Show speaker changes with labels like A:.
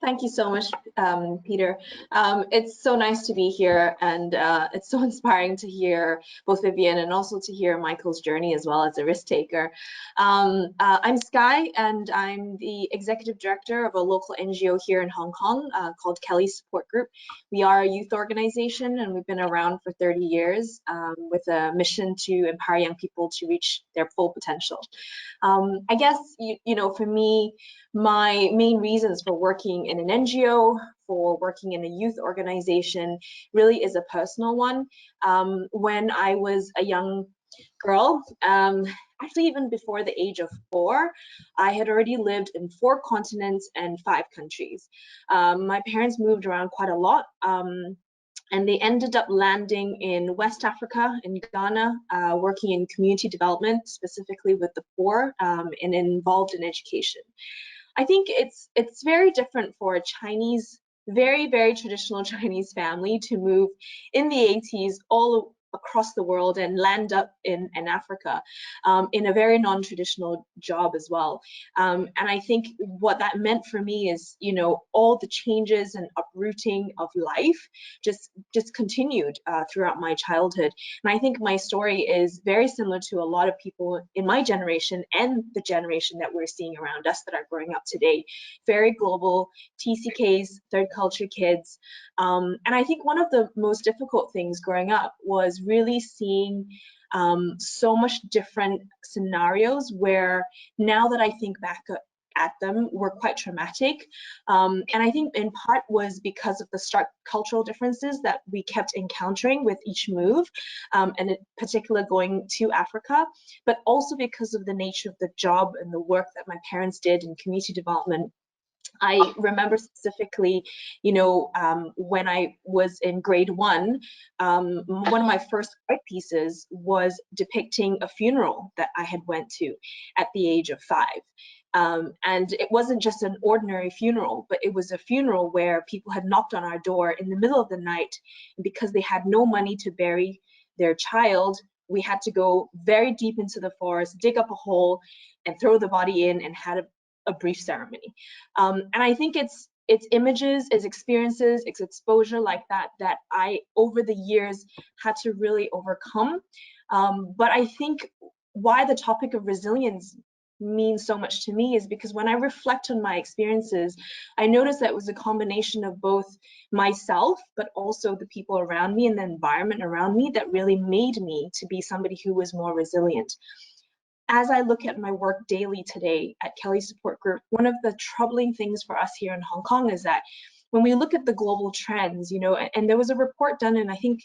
A: Thank you so much, Peter. It's so nice to be here, and it's so inspiring to hear both Vivian and also to hear Michael's journey as well as a risk taker. I'm Sky, and I'm the executive director of a local NGO here in Hong Kong called KELY Support Group. We are a youth organization, and we've been around for 30 years with a mission to empower young people to reach their full potential. I guess, for me, my main reasons for working in an NGO, for working in a youth organization, really is a personal one. When I was a young girl, actually even before the age of 4, I had already lived in 4 continents and 5 countries. My parents moved around quite a lot. And they ended up landing in West Africa, in Ghana, working in community development, specifically with the poor, and involved in education. I think it's very different for a Chinese, very, very traditional Chinese family to move in the 80s all across the world and land up in Africa in a very non-traditional job as well. And I think what that meant for me is, all the changes and uprooting of life just continued throughout my childhood. And I think my story is very similar to a lot of people in my generation and the generation that we're seeing around us that are growing up today. Very global, TCKs, third culture kids. And I think one of the most difficult things growing up was really seeing so much different scenarios where now that I think back at them were quite traumatic. And I think in part was because of the stark cultural differences that we kept encountering with each move, and in particular going to Africa, but also because of the nature of the job and the work that my parents did in community development. I remember specifically, when I was in grade 1, one of my first art pieces was depicting a funeral that I had went to at the age of 5. And it wasn't just an ordinary funeral, but it was a funeral where people had knocked on our door in the middle of the night, and because they had no money to bury their child, we had to go very deep into the forest, dig up a hole, and throw the body in, and had a brief ceremony. And I think it's images, it's experiences, it's exposure like that that I, over the years, had to really overcome. But I think why the topic of resilience means so much to me is because when I reflect on my experiences, I notice that it was a combination of both myself, but also the people around me and the environment around me that really made me to be somebody who was more resilient. As I look at my work daily today at KELY Support Group, one of the troubling things for us here in Hong Kong is that when we look at the global trends, and there was a report done in, I think,